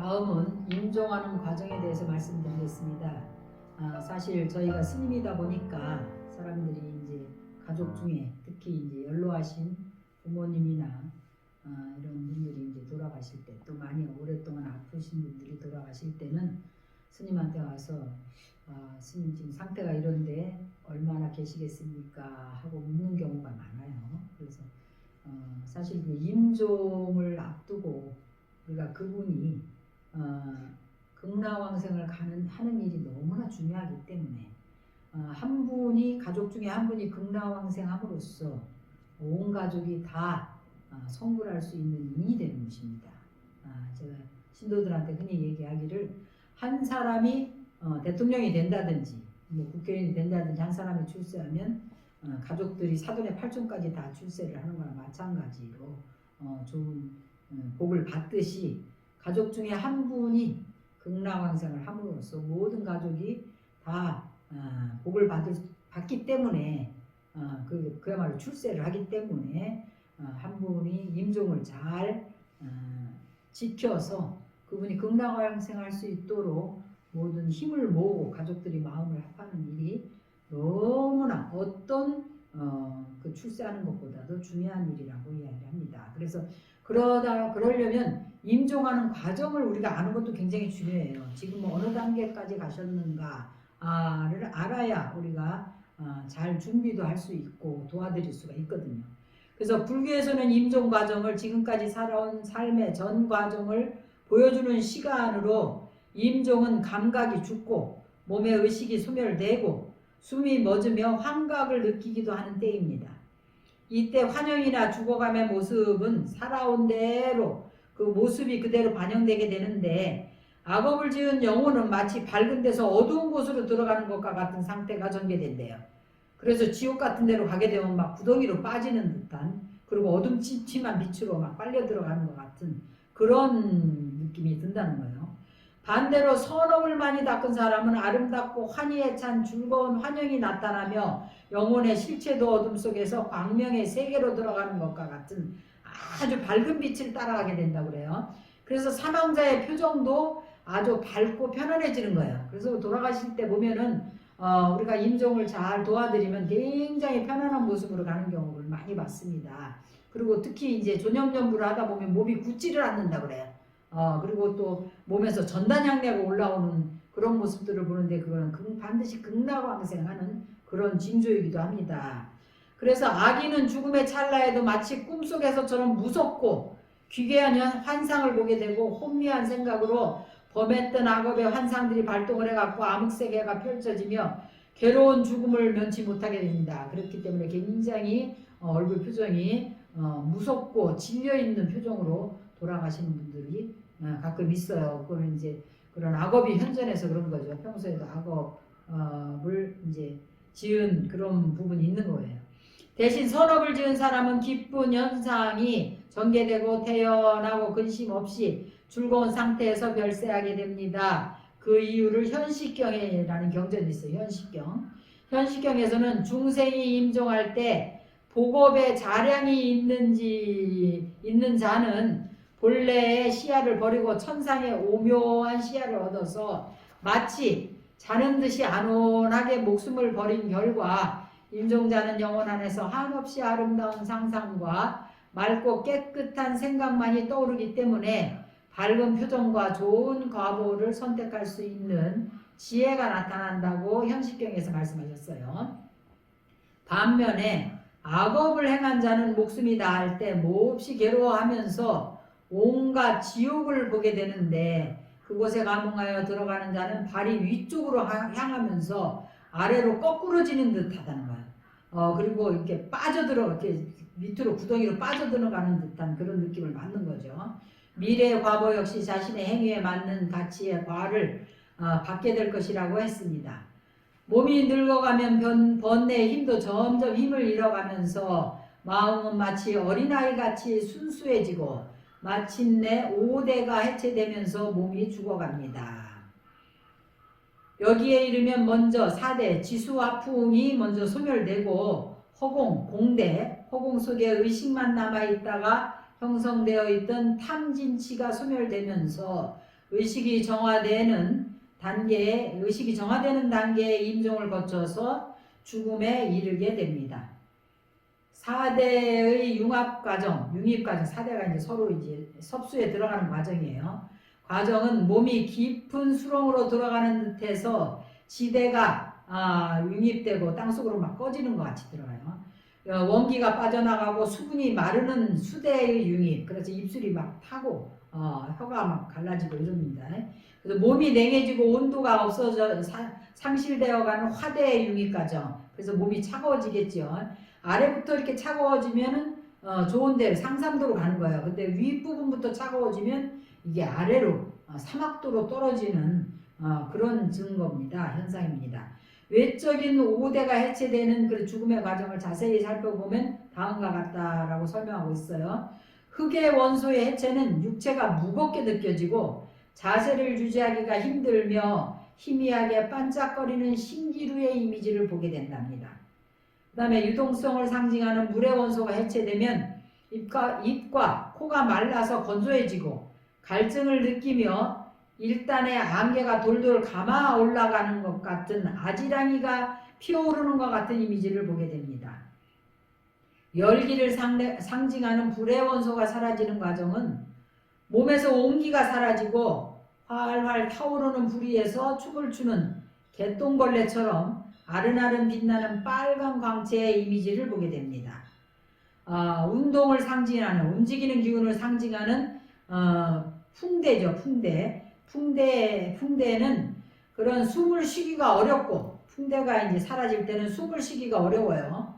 다음은 임종하는 과정에 대해서 말씀드리겠습니다. 사실 저희가 스님이다 보니까 사람들이 이제 가족 중에 특히 이제 연로하신 부모님이나 이런 분들이 이제 돌아가실 때, 또 많이 오랫동안 아프신 분들이 돌아가실 때는 스님한테 와서 스님 지금 상태가 이런데 얼마나 계시겠습니까? 하고 묻는 경우가 많아요. 그래서 사실 그 임종을 앞두고 우리가 그분이 극락왕생을 하는 일이 너무나 중요하기 때문에 한 분이 가족 중에 한 분이 극락왕생함으로써 온 가족이 다 성불할 수 있는 인이 되는 것입니다. 제가 신도들한테 흔히 얘기하기를 한 사람이 대통령이 된다든지 뭐 국회의원이 된다든지 한 사람이 출세하면 가족들이 사돈의 8촌까지 다 출세를 하는 거나 마찬가지로 좋은 복을 받듯이 가족 중에 한 분이 극락왕생을 함으로써 모든 가족이 다 복을 받기 때문에 그야말로 출세를 하기 때문에 한 분이 임종을 잘 지켜서 그분이 극락왕생할 수 있도록 모든 힘을 모으고 가족들이 마음을 합하는 일이 너무나 어떤 그 출세하는 것보다도 중요한 일이라고 이야기합니다. 그래서 그러려면 임종하는 과정을 우리가 아는 것도 굉장히 중요해요. 지금 어느 단계까지 가셨는가를 알아야 우리가 잘 준비도 할 수 있고 도와드릴 수가 있거든요. 그래서 불교에서는 임종 과정을 지금까지 살아온 삶의 전 과정을 보여주는 시간으로 임종은 감각이 죽고 몸의 의식이 소멸되고 숨이 멎으며 환각을 느끼기도 하는 때입니다. 이때 환영이나 죽어감의 모습은 살아온 대로 그 모습이 그대로 반영되게 되는데 악업을 지은 영혼은 마치 밝은 데서 어두운 곳으로 들어가는 것과 같은 상태가 전개된대요. 그래서 지옥 같은 데로 가게 되면 막 구덩이로 빠지는 듯한, 그리고 어둠침침한 빛으로 막 빨려 들어가는 것 같은 그런 느낌이 든다는 거예요. 반대로 선업을 많이 닦은 사람은 아름답고 환희에 찬 즐거운 환영이 나타나며 영혼의 실체도 어둠 속에서 광명의 세계로 들어가는 것과 같은 아주 밝은 빛을 따라가게 된다고 그래요. 그래서 사망자의 표정도 아주 밝고 편안해지는 거예요. 그래서 돌아가실 때 보면은 우리가 임종을 잘 도와드리면 굉장히 편안한 모습으로 가는 경우를 많이 봤습니다. 그리고 특히 이제 존염연부를 하다 보면 몸이 굳지를 않는다 그래요. 그리고 또 몸에서 전단향내가 올라오는 그런 모습들을 보는데 그거는 반드시 극락왕생하는 그런 징조이기도 합니다. 그래서 아기는 죽음의 찰나에도 마치 꿈속에서처럼 무섭고 귀괴한 환상을 보게 되고 혼미한 생각으로 범했던 악업의 환상들이 발동을 해갖고 암흑세계가 펼쳐지며 괴로운 죽음을 면치 못하게 됩니다. 그렇기 때문에 굉장히 얼굴 표정이 무섭고 질려있는 표정으로 돌아가시는 분들이 가끔 있어요. 그거는 이제 그런 악업이 현존해서 그런 거죠. 평소에도 악업을 이제 지은 그런 부분이 있는 거예요. 대신 선업을 지은 사람은 기쁜 현상이 전개되고 태연하고 근심 없이 즐거운 상태에서 별세하게 됩니다. 그 이유를 현식경이라는 경전이 있어요. 현식경에서는 중생이 임종할 때 복업에 자량이 있는 자는 본래의 시야를 버리고 천상의 오묘한 시야를 얻어서 마치 자는 듯이 안온하게 목숨을 버린 결과 임종자는 영혼 안에서 한없이 아름다운 상상과 맑고 깨끗한 생각만이 떠오르기 때문에 밝은 표정과 좋은 과보를 선택할 수 있는 지혜가 나타난다고 현식경에서 말씀하셨어요. 반면에 악업을 행한 자는 목숨이 다할 때 몹시 괴로워하면서 온갖 지옥을 보게 되는데 그곳에 감흥하여 들어가는 자는 발이 위쪽으로 향하면서 아래로 거꾸러지는 듯 하다는 거예요. 그리고 이렇게 이렇게 밑으로 구덩이로 빠져들어가는 듯한 그런 느낌을 받는 거죠. 미래의 과보 역시 자신의 행위에 맞는 가치의 과를 받게 될 것이라고 했습니다. 몸이 늙어가면 번뇌의 힘도 점점 힘을 잃어가면서 마음은 마치 어린아이같이 순수해지고 마침내 5대가 해체되면서 몸이 죽어갑니다. 여기에 이르면 먼저 4대 지수화풍이 먼저 소멸되고 허공 속에 의식만 남아있다가 형성되어 있던 탐진치가 소멸되면서 의식이 정화되는 단계의 임종을 거쳐서 죽음에 이르게 됩니다. 4대의 융입 과정, 4대가 이제 서로 이제 섭수에 들어가는 과정이에요. 과정은 몸이 깊은 수렁으로 들어가는 듯해서 지대가 융입되고 땅속으로 막 꺼지는 것 같이 들어가요. 원기가 빠져나가고 수분이 마르는 수대의 융입. 그래서 입술이 막 타고 혀가 막 갈라지고 이럽니다. 그래서 몸이 냉해지고 온도가 없어져 상실되어가는 화대의 융입 과정. 그래서 몸이 차가워지겠죠. 아래부터 이렇게 차가워지면은 좋은데 상삼도로 가는 거예요. 근데 윗부분부터 차가워지면 이게 아래로 사막도로 떨어지는 그런 증거입니다. 현상입니다. 외적인 5대가 해체되는 그 죽음의 과정을 자세히 살펴보면 다음과 같다라고 설명하고 있어요. 흙의 원소의 해체는 육체가 무겁게 느껴지고 자세를 유지하기가 힘들며 희미하게 반짝거리는 신기루의 이미지를 보게 된답니다. 그 다음에 유동성을 상징하는 물의 원소가 해체되면 입과 코가 말라서 건조해지고 갈증을 느끼며 일단의 안개가 돌돌 감아 올라가는 것 같은 아지랑이가 피어오르는 것 같은 이미지를 보게 됩니다. 열기를 상징하는 불의 원소가 사라지는 과정은 몸에서 온기가 사라지고 활활 타오르는 불위에서 춤을 추는 개똥벌레처럼 아른아른 빛나는 빨간 광채의 이미지를 보게 됩니다. 운동을 상징하는, 움직이는 기운을 상징하는 풍대죠. 풍대는 그런 숨을 쉬기가 어렵고, 풍대가 이제 사라질 때는 숨을 쉬기가 어려워요.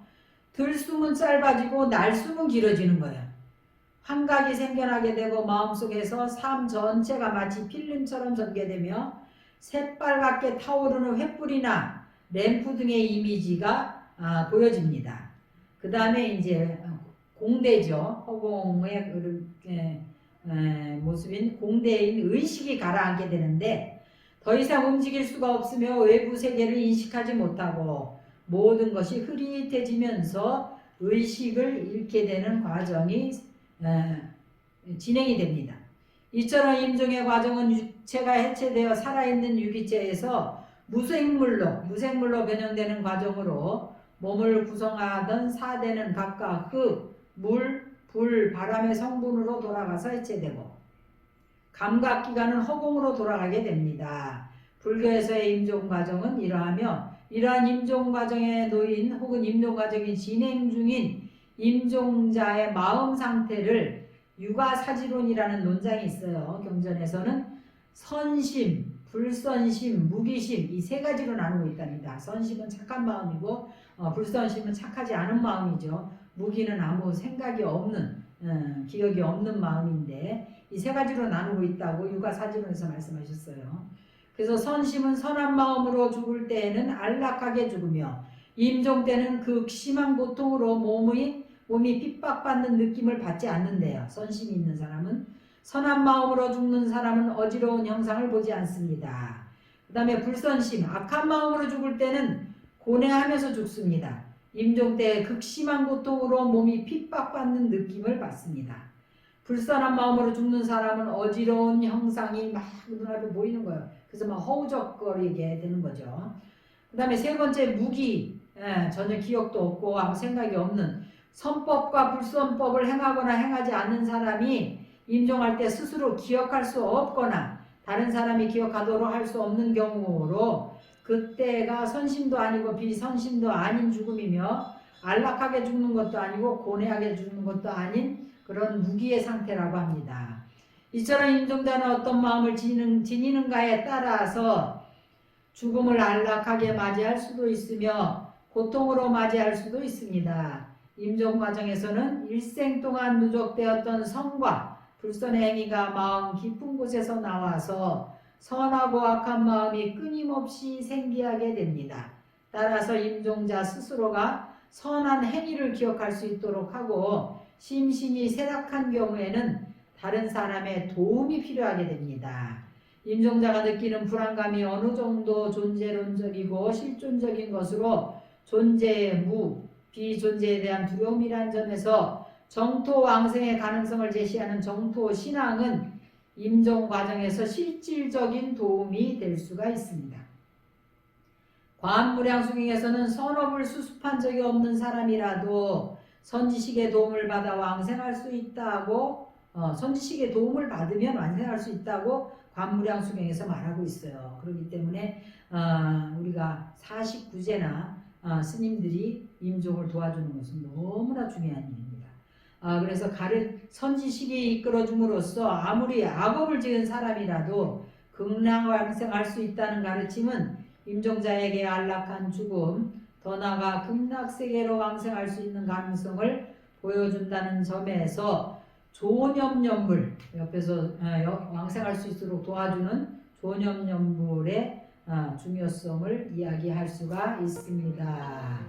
들숨은 짧아지고 날숨은 길어지는 거예요. 환각이 생겨나게 되고 마음속에서 삶 전체가 마치 필름처럼 전개되며 새빨갛게 타오르는 횃불이나 램프 등의 이미지가 보여집니다. 그 다음에 이제 공대죠. 허공의 모습인 공대인 의식이 가라앉게 되는데 더 이상 움직일 수가 없으며 외부 세계를 인식하지 못하고 모든 것이 흐릿해지면서 의식을 잃게 되는 과정이 진행이 됩니다. 이처럼 임종의 과정은 육체가 해체되어 살아있는 유기체에서 무생물로 변형되는 과정으로 몸을 구성하던 4대는 각각 흙, 물, 불, 바람의 성분으로 돌아가서 해체되고 감각기관은 허공으로 돌아가게 됩니다. 불교에서의 임종 과정은 이러하며 이러한 임종 과정에 놓인 혹은 임종 과정이 진행 중인 임종자의 마음 상태를 유가사지론이라는 논장이 있어요. 경전에서는 선심, 불선심, 무기심 이 세 가지로 나누고 있답니다. 선심은 착한 마음이고 불선심은 착하지 않은 마음이죠. 무기는 아무 생각이 없는 기억이 없는 마음인데 이 세 가지로 나누고 있다고 유가사지론에서 말씀하셨어요. 그래서 선심은 선한 마음으로 죽을 때에는 안락하게 죽으며 임종 때는 극심한 고통으로 몸이 핍박받는 느낌을 받지 않는데요. 선심이 있는 사람은 선한 마음으로 죽는 사람은 어지러운 형상을 보지 않습니다. 그 다음에 불선심, 악한 마음으로 죽을 때는 고뇌하면서 죽습니다. 임종 때 극심한 고통으로 몸이 핍박받는 느낌을 받습니다. 불선한 마음으로 죽는 사람은 어지러운 형상이 막 눈앞에 보이는 거예요. 그래서 막 허우적거리게 되는 거죠. 그 다음에 세 번째 무기, 전혀 기억도 없고 아무 생각이 없는 선법과 불선법을 행하거나 행하지 않는 사람이 임종할 때 스스로 기억할 수 없거나 다른 사람이 기억하도록 할 수 없는 경우로 그때가 선심도 아니고 비선심도 아닌 죽음이며 안락하게 죽는 것도 아니고 고뇌하게 죽는 것도 아닌 그런 무기의 상태라고 합니다. 이처럼 임종자는 어떤 마음을 지니는가에 따라서 죽음을 안락하게 맞이할 수도 있으며 고통으로 맞이할 수도 있습니다. 임종 과정에서는 일생 동안 누적되었던 성과 불선의 행위가 마음 깊은 곳에서 나와서 선하고 악한 마음이 끊임없이 생기하게 됩니다. 따라서 임종자 스스로가 선한 행위를 기억할 수 있도록 하고 심신이 쇠락한 경우에는 다른 사람의 도움이 필요하게 됩니다. 임종자가 느끼는 불안감이 어느 정도 존재론적이고 실존적인 것으로 존재의 무, 비존재에 대한 두려움이라는 점에서 정토왕생의 가능성을 제시하는 정토신앙은 임종 과정에서 실질적인 도움이 될 수가 있습니다. 과한무량수경에서는 선업을 수습한 적이 없는 사람이라도 선지식의 도움을 받아 왕생할 수 있다고 선지식의 도움을 받으면 왕생할 수 있다고 관무량수경에서 말하고 있어요. 그렇기 때문에 우리가 49제나 스님들이 임종을 도와주는 것은 너무나 중요한 일입니다. 그래서 선지식이 이끌어줌으로써 아무리 악업을 지은 사람이라도 극락왕생할 수 있다는 가르침은 임종자에게 안락한 죽음, 더 나아가 극락세계로 왕생할 수 있는 가능성을 보여준다는 점에서 조념연불, 옆에서 왕생할 수 있도록 도와주는 조념연불의 중요성을 이야기할 수가 있습니다.